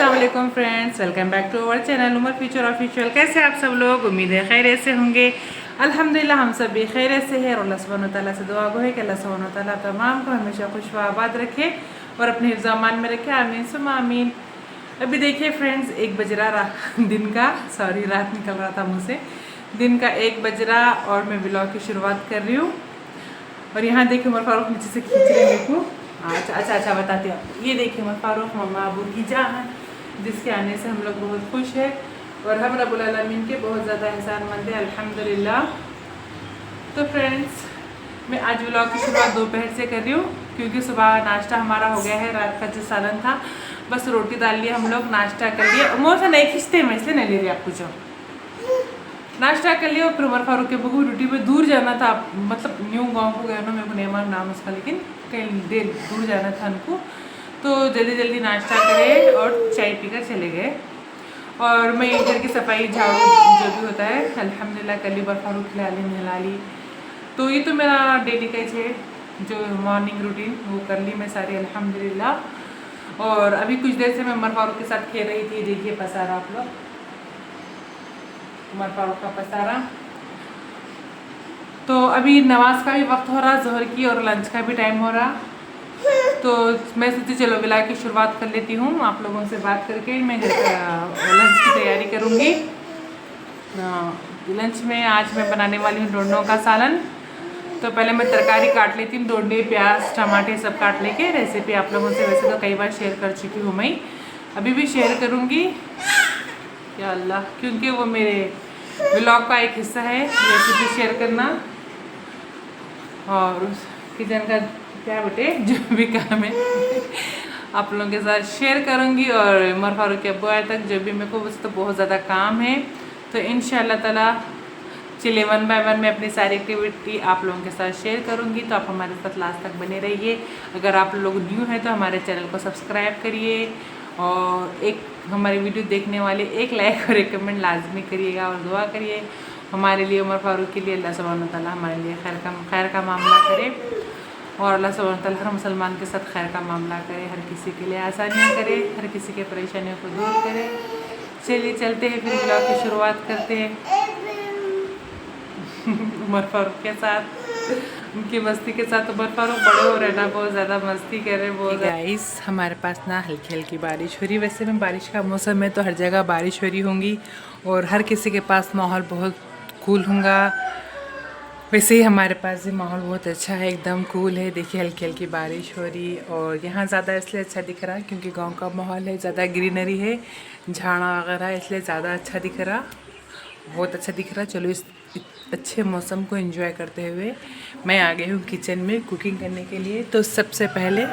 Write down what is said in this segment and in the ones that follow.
अस्सलाम वालेकुम friends, welcome back to our channel Umar future official. कैसे आप सब लोग? उम्मीद है खैरियत से होंगे। अल्हम्दुलिल्लाह हम सब भी खैरियत से है और अल्लाह सुब्हानहू तआला से दुआ गो है कि अल्लाह सुब्हानहू तआला तमाम को हमेशा खुश व आबाद रखे और अपने हिफ्ज़ अमान में रखे। आमीन सुम्मा आमीन। अभी देखिए फ्रेंड्स, 1 बज रहा दिन का, सॉरी रात निकल रहा था मुझसे, दिन का 1 बज रहा और मैं ब्लॉग की शुरुआत कर रही हूँ। और यहाँ देखिए उमर फारूक नीचे से खींच रहे मेरे को। अच्छा बताती हूँ। ये देखिए उमर फारूक मम्मा अबू की जान, जिसके आने से हम लोग बहुत खुश है और हम रब्बुल आलमीन के बहुत ज़्यादा एहसानमंद है, अल्हम्दुलिल्लाह। तो फ्रेंड्स, मैं आज व्लॉग की शुरुआत दोपहर से कर रही हूँ क्योंकि सुबह नाश्ता हमारा हो गया है। रात का जो सालन था, बस रोटी डाल लिया हम लोग, नाश्ता कर लिया। मोह से नहीं खींचते, मैं इसलिए नहीं ले रही आपको। जो नाश्ता कर लिया और फिर उमर फारूक के बहू ड्यूटी पे दूर जाना था, मतलब न्यू गांव को गया ना, मेरे को नहीं मालूम नाम उसका, लेकिन कहीं देर दूर जाना था उनको, तो जल्दी नाश्ता करे और चाय पीकर चले गए। और मैं घर की सफाई झाड़ू जो भी होता है अल्हम्दुलिल्लाह कर ली, उमर फारूक खिला ली नहला ली। तो ये तो मेरा डेली का है जो मॉर्निंग रूटीन, वो कर ली मैं सारी अल्हम्दुलिल्लाह। और अभी कुछ देर से मैं उमर फारूक के साथ खेल रही थी। देखिए पसारा आप लोग, उमर फारूक का पसारा। तो अभी नमाज का भी वक्त हो रहा, ज़ोहर की, और लंच का भी टाइम हो रहा। तो मैं सोची चलो व्लॉग की शुरुआत कर लेती हूँ आप लोगों से बात करके। मैं लंच की तैयारी करूँगी। लंच में आज मैं बनाने वाली हूँ डोंडों का सालन। तो पहले मैं तरकारी काट लेती हूँ, डोंडे प्याज टमाटे सब काट लेके। रेसिपी आप लोगों से वैसे तो कई बार शेयर कर चुकी हूँ मैं, अभी भी शेयर करूँगी या अल्लाह, क्योंकि वो मेरे व्लॉग का एक हिस्सा है रेसिपी शेयर करना। और किचन का क्या बेटे जो भी काम है आप लोगों के साथ शेयर करूँगी। और उमर फारूक के अब्बू आए तक जो भी मेरे को उससे तो बहुत ज़्यादा काम है, तो इंशाअल्लाह ताला चलिए 1 बाय 1 मैं अपनी सारी एक्टिविटी आप लोगों के साथ शेयर करूँगी। तो आप हमारे साथ लास्ट तक बने रहिए। अगर आप लोग न्यू हैं तो हमारे चैनल को सब्सक्राइब करिए और एक हमारी वीडियो देखने वाले एक लाइक और एक कमेंट लाजमी करिएगा और दुआ करिए हमारे लिए, उमर फारूक के लिए। अल्लाह सुब्हानहू तआला हमारे लिए खैर का मामला करे और अल्लाह सुब्हानहू तआला हर मुसलमान के साथ खैर का मामला करे, हर किसी के लिए आसानियाँ करे, हर किसी के परेशानियों को दूर करे। चलिए चलते हैं फिर ब्लॉग की शुरुआत करते हैं उमर फारूक के साथ, उनकी मस्ती के साथ। उमर फारूक बड़े हो रहे ना, बहुत ज़्यादा मस्ती कर रहे हैं बहुत। गाइस हमारे पास ना हल्की हल्की बारिश हो रही। वैसे में बारिश का मौसम है तो हर जगह बारिश हो रही होंगी और हर किसी के पास माहौल बहुत कूल होगा। वैसे ही हमारे पास भी माहौल बहुत अच्छा है, एकदम कूल है। देखिए हल्की हल्की बारिश हो रही और यहाँ ज़्यादा इसलिए अच्छा दिख रहा है क्योंकि गांव का माहौल है, ज़्यादा ग्रीनरी है, झाड़ा वगैरह, इसलिए ज़्यादा अच्छा दिख रहा, बहुत अच्छा दिख रहा। चलो इस अच्छे मौसम को एंजॉय करते हुए मैं आ गई हूँ किचन में कुकिंग करने के लिए। तो सबसे पहले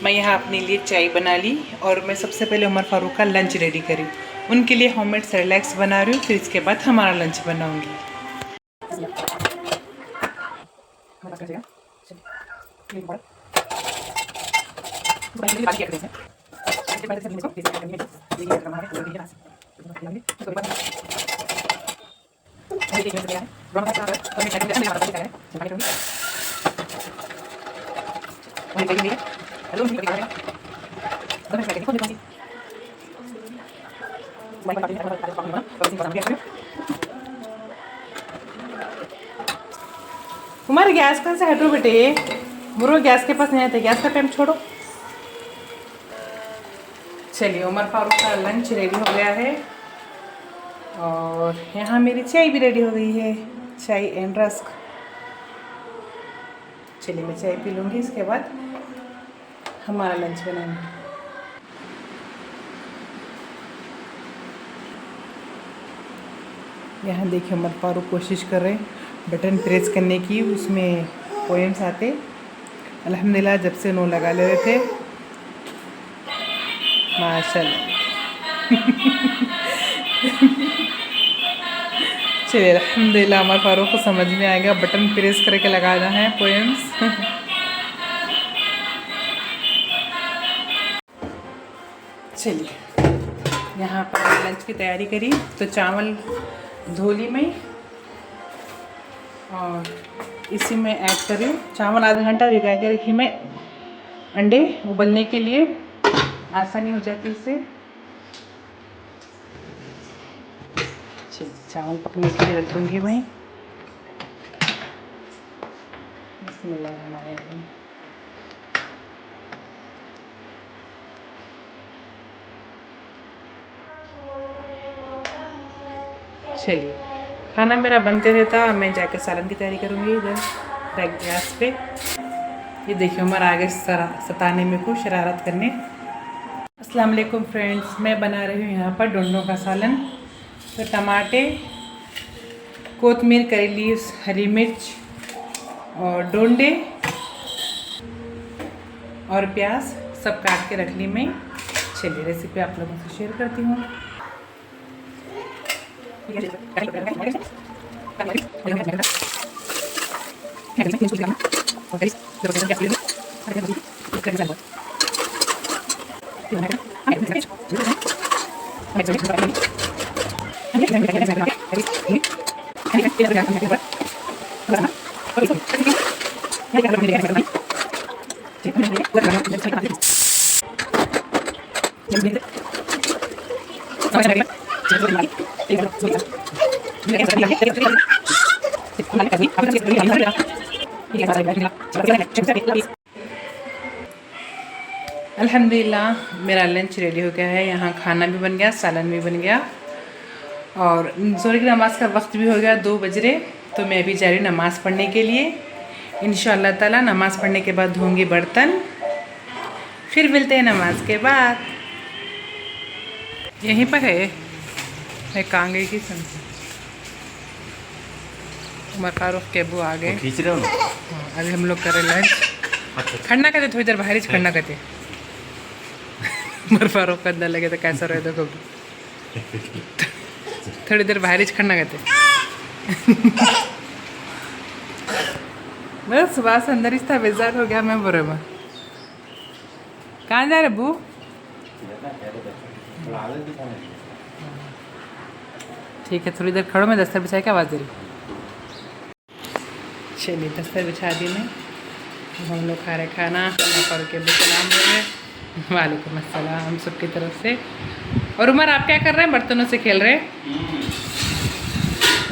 मैं यहाँ अपने लिए चाय बना ली और मैं सबसे पहले उमर फारूक का लंच रेडी करी। उनके लिए होममेड सेरेलैक्स बना रही हूँ, फिर इसके बाद हमारा लंच बनाऊँगी। उमर गैस पर से हटो बेटे, बुरो गैस के पास नहीं आते, गैस का टाइम छोड़ो। चलिए उमर फारूक का लंच रेडी हो गया है और यहाँ मेरी चाय भी रेडी हो गई है, चाय एंड रस्क। चलिए मैं चाय पी लूँगी, इसके बाद हमारा लंच बनाएंगे। यहाँ देखिए उमर फारूक कोशिश कर रहे हैं बटन प्रेस करने की, उसमें पोएम्स आते। अल्हम्दुलिल्लाह जब से नो लगा ले रहे थे माशाल्लाह चलिए अल्हम्दुलिल्लाह उमर फारूक को समझ में आएगा बटन प्रेस करके लगाना है पोएम्स चलिए यहाँ पर लंच की तैयारी करी तो चावल धो ली मैं और इसी में ऐड कर रही हूँ। चावल आधा घंटा भिगा के रखी मैं अंडे उबलने के लिए, आसानी हो जाती है इससे। चावल पकने के लिए रख दूँगी मैं। बिस्मिल्लाहिर्रहमानिर्रहीम। चलिए, खाना मेरा बनते रहता, मैं जाकर सालन की तैयारी करूँगी इधर रख गैस पे। ये देखिए उमर आगे सताने में को शरारत करने। अस्सलाम वालेकुम फ्रेंड्स, मैं बना रही हूँ यहाँ पर डोंडों का सालन। तो टमाटे, कोतमीर, करी लीव्स, हरी मिर्च और डोंडे और प्याज सब काट के रख ली मैं। चलिए रेसिपी आप लोगों से शेयर करती हूँ। अल्हम्दुलिल्लाह मेरा लंच रेडी हो गया है। यहाँ खाना भी बन गया, सालन भी बन गया और ज़ोहर की नमाज़ का वक्त भी हो गया, 2 बज रहे। तो मैं अभी जा रही हूँ नमाज़ पढ़ने के लिए। इंशाअल्लाह ताला नमाज़ पढ़ने के बाद धोऊंगी बर्तन, फिर मिलते हैं नमाज के बाद। यहीं पर है, मैं कहाँ गई की समझी। उमर फारूक के अबू आ गए, खींच रहे हो। अभी हम लोग कर रहे लंच। खड़ना कहते थोड़ी देर बाहर ही खड़ना कहते। उमर फारूक का अंदर लगे तो कैसा रहे देखो। थोड़ी देर बाहर ही खड़ना कहते। बस सुबह से अंदर ही था, बेजार हो गया मैं बराबर। कहाँ जा रहे बू? ठीक है, थोड़ी देर खड़ो, मैं दस्तर बिछा के आवाज़ दे रही। चलिए दस्तर बिछा दी मैं। हम लोग खा रहे खाना। फारूक के सलाम दे रहे। वालेकुम अस्सलाम सबकी तरफ से। और उमर आप क्या कर रहे हैं? बर्तनों से खेल रहे हैं।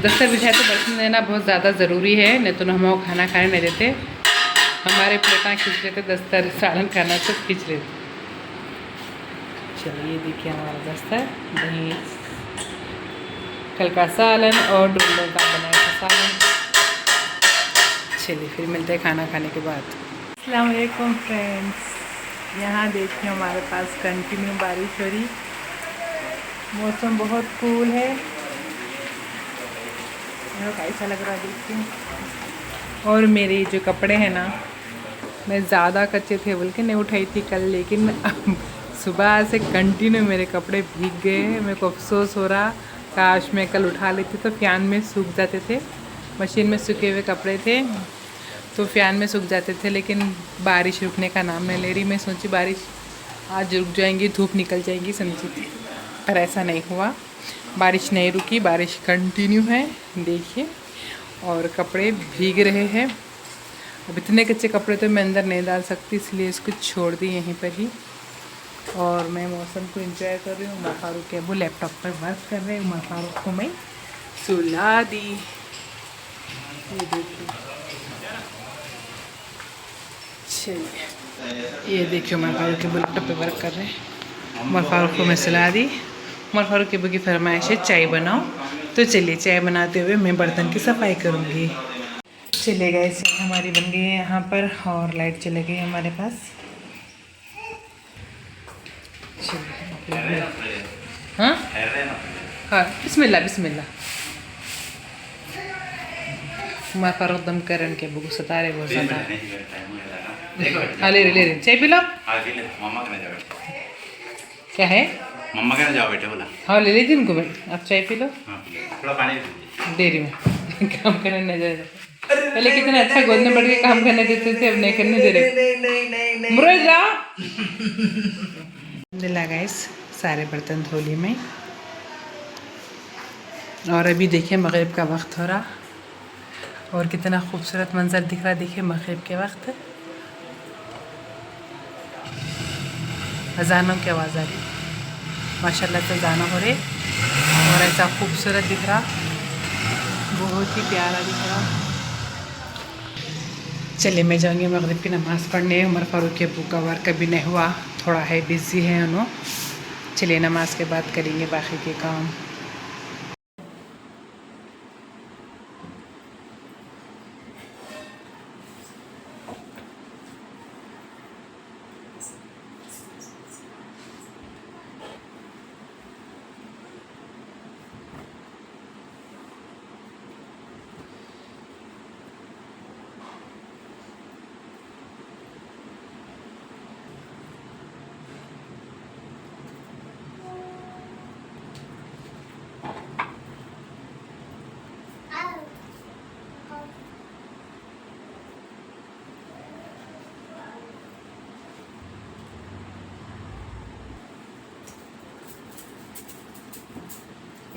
दस्तर बिछाए तो बर्तन देना बहुत ज़्यादा ज़रूरी है, नहीं तो हम वो खाना खाने नहीं देते। हमारे प्लेटा खींच रहे थे, दस्तर सालन खाना सब खींच रहे थे। चलिए देखिए हमारा दस्तर, दही, कल का सालन और डोंडों का बनाया था सालन। चलिए फिर मिलते हैं खाना खाने के बाद। अस्सलाम वालेकुम फ्रेंड्स, यहाँ देखिए हमारे पास कंटिन्यू बारिश हो रही, मौसम बहुत कूल है। कैसा लग रहा है देखिए। और मेरे जो कपड़े हैं ना, मैं ज़्यादा कच्चे थे बोल के नहीं उठाई थी कल, लेकिन सुबह से कंटिन्यू मेरे कपड़े भीग गए। मेरे को अफसोस हो रहा, काश मैं कल उठा लेती तो फ़ैन में सूख जाते थे। मशीन में सूखे हुए कपड़े थे तो फ़ैन में सूख जाते थे, लेकिन बारिश रुकने का नाम नहीं ले रही। मैं सोची बारिश आज रुक जाएंगी, धूप निकल जाएंगी समझी थी, पर ऐसा नहीं हुआ। बारिश नहीं रुकी, बारिश कंटिन्यू है देखिए। और कपड़े भीग रहे हैं। अब इतने कच्चे कपड़े तो मैं अंदर नहीं डाल सकती, इसलिए इसको छोड़ दी यहीं पर ही। और मैं मौसम को एंजॉय कर रही हूँ। उमर फारूक के वो लैपटॉप पर वर्क कर रहे हैं। उमर फारूक को मैं सुला दी। ये देखिए, चलिए ये देखिए उमर फारूक के लैपटॉप पर वर्क कर रहे हैं। उमर फारूक को मैं सुला दी। उमर फारूक के की फरमाइश है चाय बनाओ, तो चलिए चाय बनाते हुए मैं बर्तन की सफाई करूँगी। चले गए चाय हमारी बन गई है यहाँ पर, और लाइट चले गई हमारे पास। हाँ हाँ, बिस्मिल्लाह बिस्मिल्लाह। उमर फारूक दम करन के बुक सता रहे बहुत ज़्यादा। हाँ ले रहे चाय पी लो। क्या है? मम्मा कहना जाओ बेटे बोला। हाँ ले लीजिए उनको भाई, आप चाय पी लो। थोड़ा पानी दे रही मैं। काम करने नहीं जा रहा। पहले कितना अच्छा गोद में बैठ के काम करने देते थे, अब नहीं करने दे रहे। मुर्गे जाओ। अल्हम्दुलिल्लाह गाइस, सारे बर्तन धो लिए मैं। और अभी देखिए मगरिब का वक्त हो रहा, और कितना खूबसूरत मंजर दिख रहा है। देखिए मगरिब के वक्त अजानों की आवाज़ आ रही, माशाल्लाह से अजाना हो रहे, और ऐसा खूबसूरत दिख रहा। बहुत ही प्यारा दिख रहा। चलिए मैं जाऊँगी मगरिब की नमाज़ पढ़ने। उमर फ़ारूक के अब्बू का वर्क कभी नहीं हुआ, थोड़ा है बिज़ी है उन्होंने। चलिए नमाज के बाद करेंगे बाकी के काम।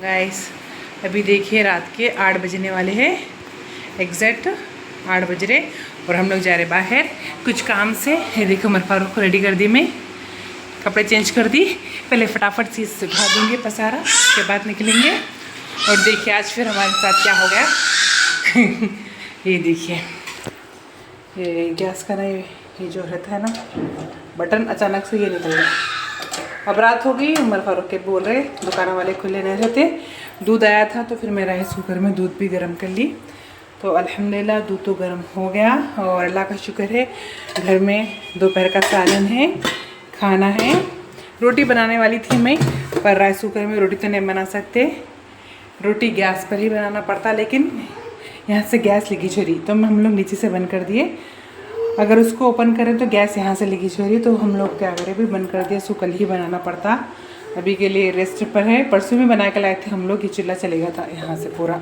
गाइस अभी देखिए रात के 8 बजने वाले हैं, एग्जैक्ट 8 बज रहे और हम लोग जा रहे बाहर कुछ काम से। ये देखो उमर फ़ारूक को रेडी कर दी, मैं कपड़े चेंज कर दी, पहले फटाफट से सुखा दूँगी पसारा, उसके बाद निकलेंगे। और देखिए आज फिर हमारे साथ क्या हो गया ये देखिए, ये गैस का ना ये जो रहता है ना बटन, अचानक से ये निकल गया। अब रात हो गई, उमर फ़ारूक के बोल रहे दुकान वाले खुले नहीं रहते। दूध आया था तो फिर मैं राइस कुकर में दूध भी गर्म कर ली, तो अल्हम्दुलिल्लाह दूध तो गर्म हो गया और अल्लाह का शुक्र है। घर में दोपहर का सालन है, खाना है। रोटी बनाने वाली थी मैं, पर राइस कुकर में रोटी तो नहीं बना सकते, रोटी गैस पर ही बनाना पड़ता। लेकिन यहाँ से गैस लीकेज हो रही, तो हम लोग नीचे से बंद कर दिए। अगर उसको ओपन करें तो गैस यहाँ से लीकेज हो रही है, तो हम लोग क्या करें भी बंद कर दिया। इसको कल ही बनाना पड़ता, अभी के लिए रेस्ट पर है। परसों में बना के लाए थे हम लोग, ये चूल्हा चलेगा था यहाँ से पूरा,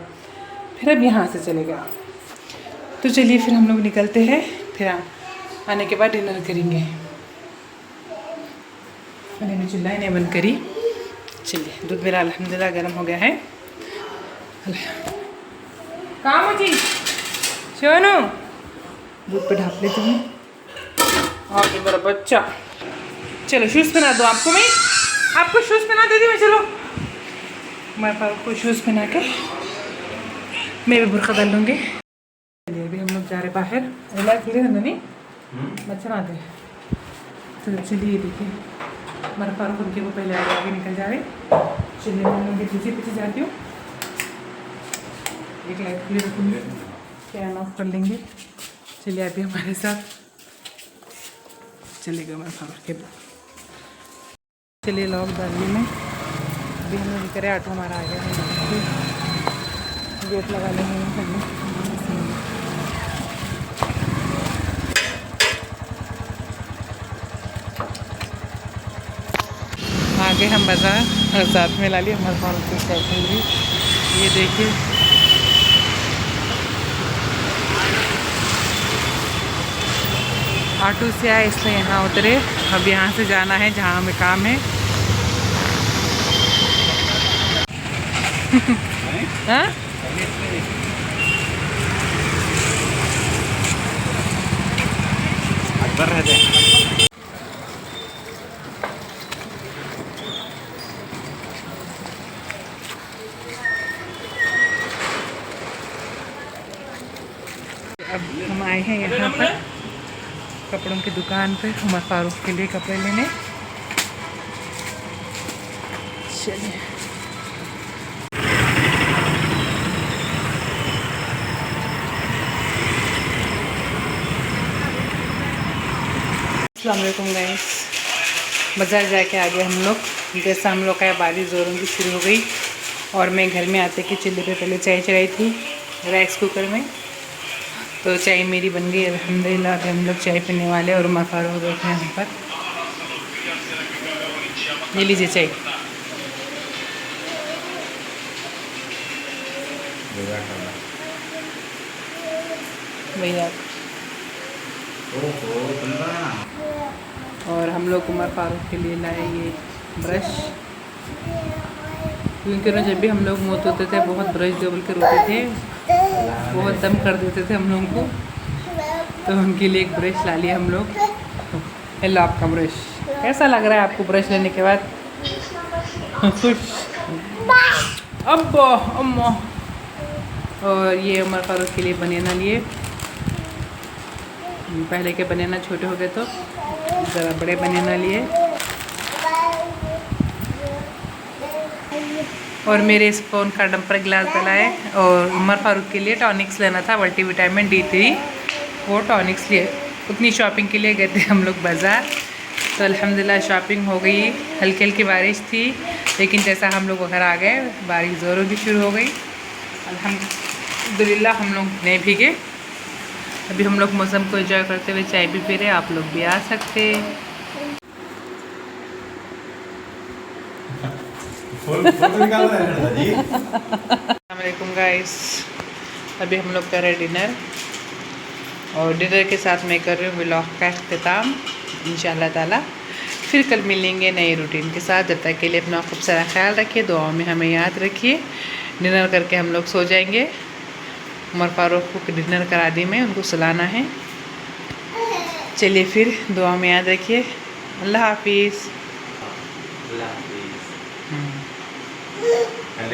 फिर अब यहाँ से चलेगा। तो चलिए फिर हम लोग निकलते हैं, फिर आने के बाद डिनर करेंगे। मैंने चूल्हा ही नहीं बंद करी। चलिए दूध मेरा अल्हम्दुलिल्लाह गर्म हो गया है। काम हो जी सोनू, दूध पे ढाप लेती हूँ। और ये मेरा बच्चा, चलो शूज़ पहना दो आपको, मैं आपको शूज़ पहना देती हूँ। चलो मैं आपको शूज़ पहना के मैं भी बुर्का डाल लूँगी। चलिए अभी हम लोग जा रहे बाहर, क्लियर है नहीं बच्चा ना दे। तो चलिए देखिए मेरा फ़ारूक उनके वो पहले आगे निकल जा रहे। चलिए मैं उनके पीछे पीछे जाती हूँ। एक लाइट क्लियर रखूँगी, फैन ऑफ कर लेंगे। चलिए अभी हमारे साथ चलेगा मेरा फ़ारूक के। चलिए लॉक डालने में अभी हम लोग करें, ऑटो हमारा आ गया है, गेट लगा लेंगे। आगे हम बाज़ार साथ में ला लिए हमारे फ़ारूक की साइकिल भी। ये देखिए ऑटो से आए इसलिए यहाँ उतरे। अब यहाँ से जाना है जहाँ हमें काम है। हाँ? अकबर रहते हैं। अब हम आए हैं यहाँ पर कपड़ों की दुकान पे उमर फ़ारूक के लिए कपड़े लेने। चलिए अस्सलाम वालेकुम गाइस, बाज़ार जाके आ गए हम लोग। जैसा हम लोग का बारिश ज़ोरों की शुरू हो गई और मैं घर में आते कि चूल्हे पे पहले चाय चढ़ाई थी राइस कुकर में, तो चाय मेरी बन गई अल्हम्दुलिल्लाह। अभी हम लोग चाय पीने वाले और उमर फ़ारूक बैठे हैं यहाँ पर। ले लीजिए चाय। भैया और हम लोग उमर फ़ारूक के लिए लाए ये ब्रश, क्योंकि ना जब भी हम लोग मुँह धोते थे बहुत ब्रश डबल के रोते थे, बहुत दम कर देते थे हम लोगों को, तो उनके लिए एक ब्रश ला लिया हम लोग। हेलो आपका ब्रश कैसा लग रहा है आपको ब्रश लेने के बाद? खुश? अब्बा अम्मा और ये उमर फारूक के लिए बनाना लिए। पहले के बनाना छोटे हो गए तो ज़रा बड़े बनाना लिए। और मेरे इस फ़ोन का डंपर गिलास डलाए। और उमर फारूक के लिए टॉनिक्स लेना था, मल्टीविटामिन D3, वो टॉनिक्स लिए। उतनी शॉपिंग के लिए गए थे हम लोग बाज़ार। तो अल्हम्दुलिल्लाह शॉपिंग हो गई। हल्की हल्की बारिश थी, लेकिन जैसा हम लोग घर आ गए बारिश ज़ोरों की शुरू हो गई। अल्हम्दुलिल्लाह हम लोग नहीं भीगे। अभी हम लोग मौसम को एंजॉय करते हुए चाय भी पी रहे। आप लोग भी आ सकते। अस्सलामुअलैकुम गाइस, अभी हम लोग कर रहे हैं डिनर। और डिनर के साथ मैं कर रही हूँ व्लॉग का अख्तिताम इंशाअल्लाह ताला। फिर कल मिलेंगे नए रूटीन के साथ। जब तक के लिए अपना खूब सारा ख्याल रखिए, दुआओं में हमें याद रखिए। डिनर करके हम लोग सो जाएंगे। उमर फारूक को डिनर करा दी मैं, उनको सुलाना है। चलिए फिर दुआ में याद रखिए। अल्लाह हाफिज़।